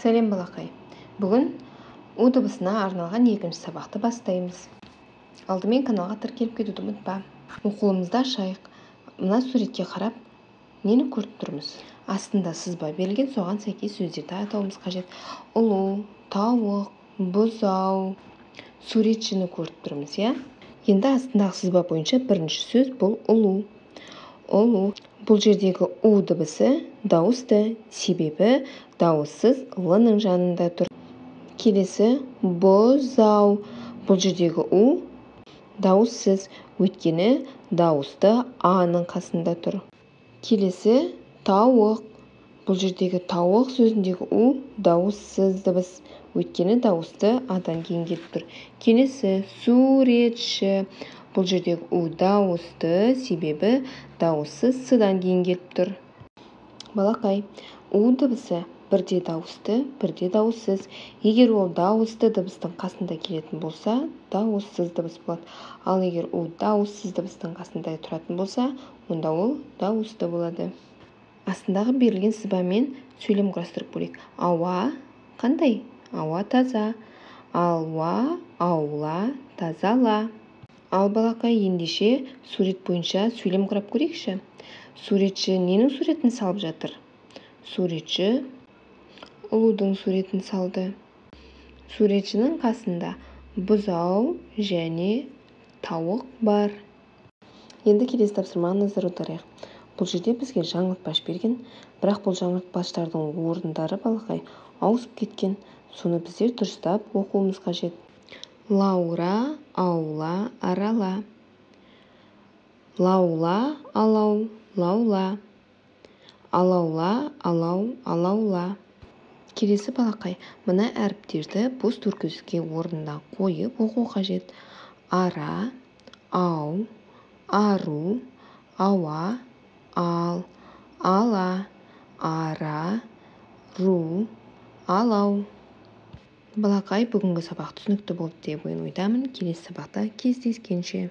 Сәлем балақай. Бүгін у дыбысына арналған екінші сабақты бастаймыз. Алдымен каналға тіркеліп кетуді ұмытпа. Оқулымызды ашайық. Мына суретке қарап, нені көріп тұрмыз? Астында сызба берілген, соған сәйкес сөздерді атауымыз қажет. Ұлу, тауық, бұзау, суретшіні көріп тұрмыз, иә? Енді астындағы сызба бойынша бірінші сөз бұл ұлу. Ұлу. Бұл жердегі у дыбысы дауысты, себебі дауыссыз лының жанында тұр. Келесі бұзау. Бұл жердегі у дауыссыз, өйткені дауысты аның қасында тұр. Келесі тауық. Бұл жердегі тауық сөзіндегі у дауыссыз дыбыс, өйткені дауысты адан кейін келіп тұр. Келесі суретші. Бұл жердегі у дауысты, себебі дауыссыз сыдан кейін келіп тұр. Балақай, у дыбысы бірде дауысты, бірде дауыссыз. Егер ол дауысты дыбыстың қасында келетін болса, дауыссыз дыбыс болады. Ал егер у дауыссыз дыбыстың қасында тұратын болса, онда ол дауысты болады. Астындағы берілген сызбамен сөйлем құрастырып көрейік. Ауа қандай? Ауа таза. Алуа, аула, тазала. Ал балақай, ендеше сурет бойынша сөйлем құрап көрейікші. Суретші ненің суретін салып жатыр? Суретші ұлудың суретін салды. Суретшінің қасында бұзау және тауық бар. Енді келесі тапсырмаға назар аударайық. Бұл жерде бізге жаңылтпаш берген, бірақ бұл жаңылтпаштардың орындары балақай ауысып кеткен. Соны біздер дұрыстап оқуымыз қажет. Лаура, аула, арала. Лаула, алау, лаула. Алаула, алау, алаула. Келесі балақай, мына әріптерді бос төркөзге орнына қойып оқу қажет. Ара, ау, ару, ауа, ал, ала, ара, ру, алау. Балақай, бүгінгі сабақ түсінікті болды деп ойдамын. Келесі сабақта кездескенше.